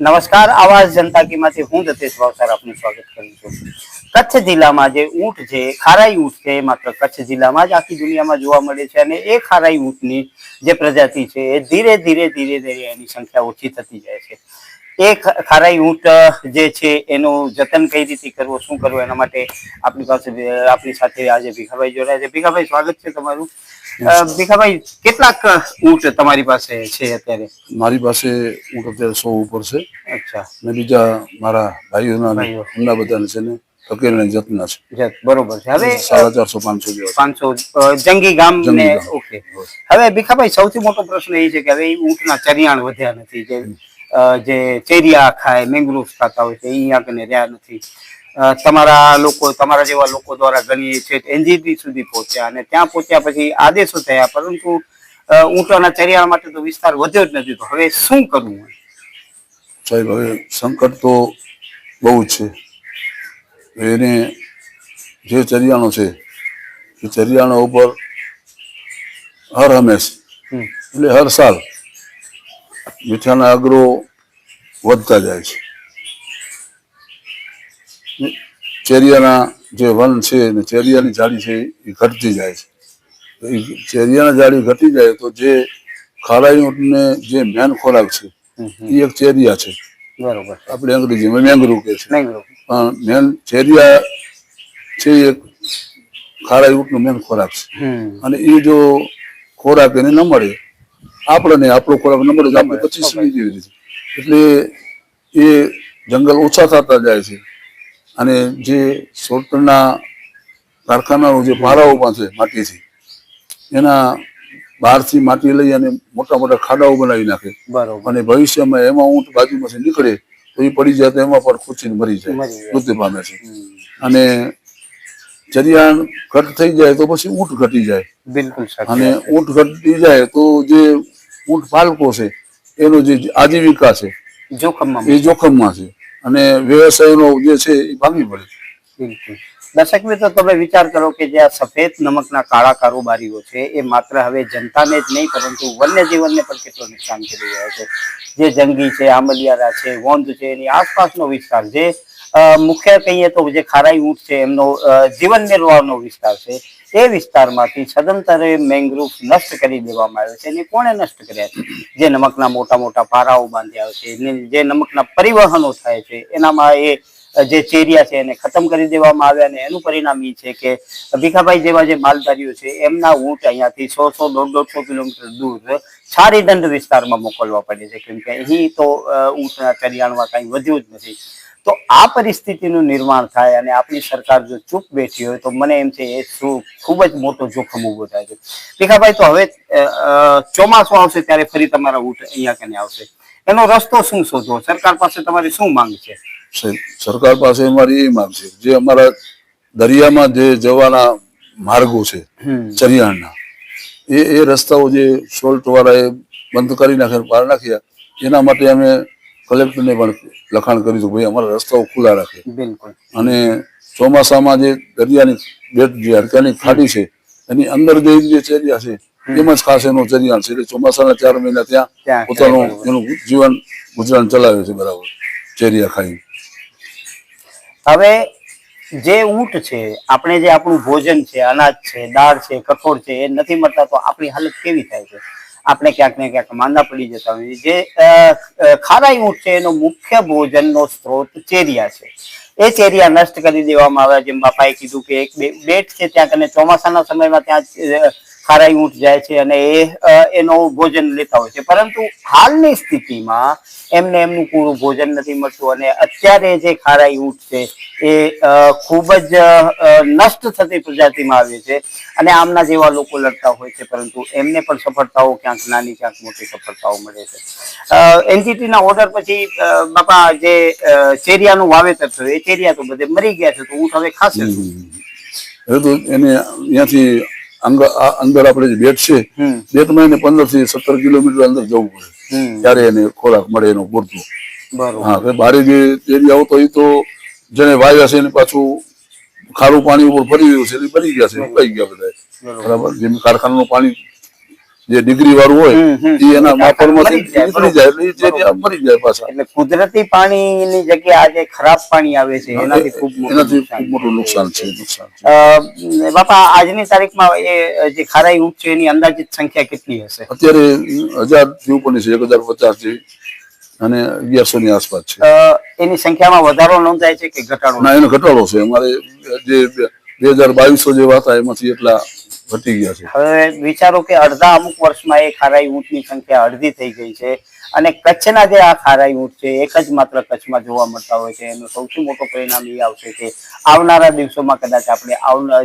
નમસ્કાર, આવાજ જનતા કી માંથી હું દતેશ ભાવસાર આપનું સ્વાગત કરું છું। કચ્છ જિલ્લામાં જે ઊંટ છે, ખારાઈ ઊંટ છે, માત્ર કચ્છ જિલ્લામાં જ આખી દુનિયામાં જોવા મળે છે અને એ ખારાઈ ઊંટની જે પ્રજાતિ છે એ ધીરે ધીરે એની સંખ્યા ઓછી થતી જાય છે। એ ખારાઈ ઊંટ જે છે એનું જતન કઈ રીતે કરવું, શું કરવું, એના માટે આપણી સાથે આજે ભીખાભાઈ જોડાયા છે। ભીખાભાઈ, સ્વાગત છે તમારું। ભીખાભાઈ, કેટલાક ઊંટ તમારી પાસે છે અત્યારે? મારી પાસે ઊંટ અત્યારે 100 ઉપર છે। અચ્છા। ને બીજા મારા ભાઈઓના એમના બધાને છે ને તકેલને જતના છે। બરોબર છે। હવે 450 જેવા 500 જંગી ગામ ને ઓકે। હવે ભીખાભાઈ, સૌથી મોટો પ્રશ્ન એ છે કે હવે ઊંટના ચરિયાણ વધ્યા નથી, જે ચેરિયા ખાય, મેંગ્રુવ્સ ખાતા હોય છે, અહીંયા કને રહ્યા નથી। તમારા જેવા લોકો દ્વારા ઘણી છે એનજીટી સુધી પહોંચ્યા અને ત્યાં પહોંચ્યા પછી આદેશો થયા, પરંતુ ઊંટોના ચરિયાણ માટે તો વિસ્તાર વધ્યો જ નથી। તો હવે શું કરવું સાહેબ? હવે સંકટ તો બહુ જ છે। એને જે ચરિયાણો છે એ ચરિયાણો ઉપર હર હંમેશ એટલે હર સાલ મીઠાના અગ્રો વધતા જાય છે। ચેરિયાના જે વન છે ને ચેરિયાની જાળી છે એ ઘટતી જાય છે। ચેરિયાના જાળી ઘટી જાય તો જે ખારાઈ ઊંટને જે મેન ખોરાક છે એ એક ચેરિયા છે। બરોબર। આપણે અંગ્રેજીમાં મેંગ્રુવ કહે છે, પણ મેન ચેરિયા છે એ ખારાઈ ઊંટનો મેન ખોરાક છે। અને એ જો ખોરાક એને ન મળે, આપણને આપણો ખોરાક ન મળે તો આપણે 25 જેવી રીતે, એટલે એ જંગલ ઓછા થતા જાય છે। અને જે સોલ્ટના કારખાનાઓ જે પારાઓ છે માટીથી, એના બહારથી માટી લઈ અને મોટા મોટા ખાડાઓ બનાવી નાખે અને ભવિષ્યમાં એમાં ઊંટ બાજુમાંથી નીકળે તો એ પડી જાય તો એમાં પણ ખૂંચીને મરી જાય, મૃત્યુ પામે છે। અને ચરિયાણ ઘટ થઈ જાય તો પછી ઊંટ ઘટી જાય। બિલકુલ। અને ઊંટ ઘટી જાય તો જે ઊંટ પાલકો છે એનો જે આજીવિકા છે એ જોખમમાં છે અને વ્યવસાયનો જે છે એ ભાંગી પડે। બિલકુલ। દર્શક મિત્રો, તમે વિચાર કરો કે જે આ સફેદ નમકના કાળા કારોબારીઓ છે એ માત્ર હવે જનતાને જ નહીં પરંતુ વન્યજીવનને પણ કેટલું નુકસાન કરી રહ્યા છે। જે જંગી છે, આંબલિયારા છે, વોંધ છે, એની આસપાસનો વિસ્તાર, જે મુખ્ય કહીએ તો જે ખારાઈ ઊંટ છે એમનો જીવન નિર્વાહનો વિસ્તાર છે, એ વિસ્તારમાંથી સદંતરે મેંગ્રુવ નષ્ટ કરી દેવામાં આવ્યો છે। અને કોણે નષ્ટ કર્યા છે? જે નમકના મોટા મોટા પારાઓ બાંધ્યા છે, જે નમકના પરિવહનો થાય છે, એનામાં એ જે ચેરિયા છે એને ખતમ કરી દેવામાં આવ્યા। અને એનું પરિણામ એ છે કે ભીખાભાઈ જેવા જે માલધારીઓ છે એમના ઊંટ અહીંયાથી 100-150 કિલોમીટર દૂર છારીદંડ વિસ્તારમાં મોકલવા પડે છે, કેમ કે અહીં તો ઊંટના ચરિયાણમાં કઈ વધ્યું જ નથી। તો આ પરિસ્થિતિનું નિર્માણ થાય અને આપણી સરકાર જો ચૂપ બેઠી હોય તો મને એમ છે એ ખૂબ જ મોટો જોખમ ઉભો થાય છે। ભીખાભાઈ, તો હવે ચોમાસું આવશે ત્યારે ફરી તમારા ઊંટ અહીંયા કને આવશે, એનો રસ્તો શું શોધવો? સરકાર પાસે તમારી શું માંગ છે? સરકાર પાસે અમારી એ માંગ છે, જે અમારા દરિયામાં જે જવાના માર્ગો છે ચરિયાણના, એ રસ્તાઓ જે સોલ્ટ વાળા એ બંધ કરી નાખ્યા, બહાર નાખ્યા, એના માટે અમે કલેક્ટરને પણ લખાણ કર્યું હતું, ભાઈ અમારા રસ્તાઓ ખુલ્લા રાખે। બિલકુલ। અને ચોમાસામાં જે દરિયાની બેટ જે હડકાની ખાડી છે એની અંદર જે ચેરિયા છે એમ જ ખાસ એનો ચરિયાણ છે, એટલે ચોમાસાના 4 મહિના ત્યાં પોતાનું એનું જીવન ગુજરાન ચલાવે છે, બરાબર, ચેરિયા ખાઈ। હવે જે ઊંટ છે, આપણે જે આપણું ભોજન છે, અનાજ છે, દાળ છે, કઠોળ છે, એ નથી મળતા તો આપણી હાલત કેવી થાય છે? આપણે ક્યાંક ને ક્યાંક માંદા પડી જતા હોઈએ। જે ખારાઈ ઊંટ છે એનો મુખ્ય ભોજનનો સ્ત્રોત ચેરિયા છે, એ ચેરિયા નષ્ટ કરી દેવામાં આવ્યા। જેમ બાપાએ કીધું કે એક બેટ છે ત્યાં કને ચોમાસાના સમયમાં ત્યાં ખારાઈ ઊંટ જાય છે અને એનો ભોજન લેતા હોય છે, પરંતુ હાલની સ્થિતિમાં એમને એમનું પૂરું ભોજન નથી મળતું અને અત્યારે જે ખારાઈ ઊંટ છે એ ખૂબ જ નષ્ટ થતી પ્રજાતિમાં આવે છે અને આમના જેવા લોકો લડતા હોય છે, પરંતુ એમને પણ સફળતાઓ ક્યાંક નાની ક્યાંક મોટી સફળતાઓ મળે છે। એનજીટીના ઓર્ડર પછી બાપા જે ચેરિયાનું વાવેતર થયું, એ ચેરિયા તો બધે મરી ગયા છે, તો ઊંટ હવે ખાશે શું? હવે તો એને અહીંયાથી અંદર આપણે જે બેટ છે, બેટમાં એને 15 થી 17 કિલોમીટર અંદર જવું પડે ત્યારે એને ખોરાક મળે એનો પૂરતો। હા, બારે જે એરિયા આવતો એ તો જેને વાવ્યા છે એને પાછું ખારું પાણી ઉપર ફરી ગયું છે, બની ગયા છે, ઉકાઈ ગયા બધા, બરાબર। જેમ કારખાનાનું પાણી જે ડિગ્રી વાળું હોય એ એના માપણમાંથી મરી જાય, નીકળી જાય એટલે એ ચેરિયા મરી જાય પાછા. એટલે કુદરતી પાણીની જગ્યાએ આજે ખરાબ પાણી આવે છે એનાથી ખૂબ મોટું નુકસાન છે. બાપા આજની તારીખમાં એ જે ખારાઈ ઊંટ છે એની અંદાજિત સંખ્યા કેટલી હશે? અત્યારે 1000 થી ઉપરની છે, 1050 થી અને 1100 ની આસપાસ છે. એની સંખ્યામાં વધારો નોંધાય છે કે ઘટાડો? ના, એનો ઘટાડો છે. અમારે જે 2022 જેવા હતા એમાંથી એટલા ઘટી ગયા છે. હવે વિચારો કે અડધા અમુક વર્ષમાં એ ખારાઈ ઊંટની સંખ્યા અડધી થઈ ગઈ છે અને કચ્છના જે આ ખારાઈ ઊંટ છે એક જ માત્ર કચ્છમાં જોવા મળતા હોય છે. એનું સૌથી મોટું પરિણામ એ આવશે કે આવનારા દિવસોમાં કદાચ આપણે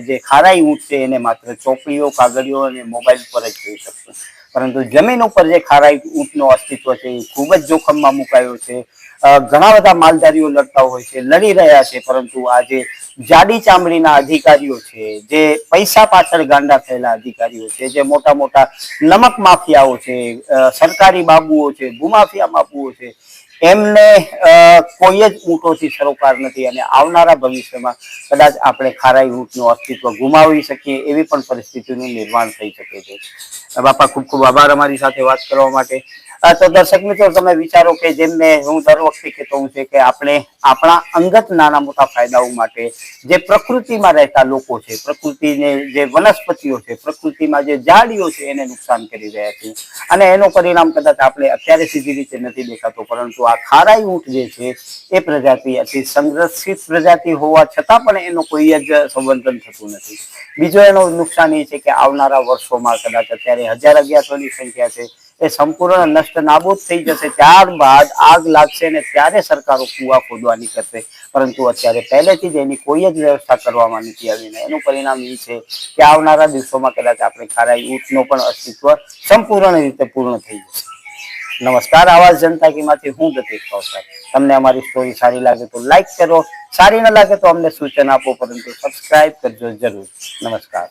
જે ખારાઈ ઊંટ છે એને માત્ર ચોપડીઓ, કાગળીઓ અને મોબાઈલ પર જ જોઈ શકશું, પરંતુ જમીન ઉપર જે ખારાઈ ઊંટનો અસ્તિત્વ છે એ ખૂબ જ જોખમમાં મુકાયો છે. ઘણા બધા માલધારીઓ લડતા હોય છે, લડી રહ્યા છે, પરંતુ આ જે જાડી ચામડીના અધિકારીઓ છે, જે પૈસા પાછળ ગાંડા થયેલા અધિકારીઓ છે, જે મોટા મોટા નમક માફિયાઓ છે, સરકારી બાબુઓ છે, ભૂમાફિયા બાબુઓ છે, એમને કોઈ જ ઊંટોથી સરોકાર નથી અને આવનારા ભવિષ્યમાં કદાચ આપણે ખારાઈ ઊંટનું અસ્તિત્વ ગુમાવી શકીએ એવી પણ પરિસ્થિતિનું નિર્માણ થઈ શકે છે. બાપા, ખૂબ ખૂબ આભાર અમારી સાથે વાત કરવા માટે. તો દર્શક મિત્રો, તમે વિચારો કે જેમ હું દર વખતે કહેતો હું છે કે આપણે આપણા અંગત નાના મોટા ફાયદાઓ માટે જે પ્રકૃતિમાં રહેતા લોકો છે, પ્રકૃતિને જે વનસ્પતિઓ છે, પ્રકૃતિમાં જે ઝાડીઓ છે એને નુકસાન કરી રહ્યા છે અને એનું પરિણામ કદાચ આપણે અત્યારે સીધી રીતે નથી દેખાતો, પરંતુ આ ખારાઈ ઊંટ જે છે એ પ્રજાતિ અતિ સંરક્ષિત પ્રજાતિ હોવા છતાં પણ એનો કોઈ જ સંવર્ધન થતું નથી. બીજો એનો નુકસાન એ છે કે આવનારા વર્ષોમાં કદાચ અત્યારે 1000-1100 ની સંખ્યા છે એ સંપૂર્ણ નષ્ટ નાબૂદ થઈ જશે. ત્યારબાદ આગ લાગશે ને ત્યારે સરકારો કુવા ખોદવાની કરશે, પરંતુ અત્યારે પહેલેથી જ એની કોઈ જ વ્યવસ્થા કરવામાં નથી આવી. એનું પરિણામ એ છે કે આવનારા દિવસોમાં કદાચ આપણે ખારાઈ ઊંટનો પણ અસ્તિત્વ સંપૂર્ણ રીતે પૂર્ણ થઈ જશે. નમસ્કાર, આવાજ જનતા કી હું પ્રતીક કૌશલ. તમને અમારી સ્ટોરી સારી લાગે તો લાઈક કરો, સારી ન લાગે તો અમને સૂચન આપો, પરંતુ સબસ્ક્રાઇબ કરજો જરૂર. નમસ્કાર.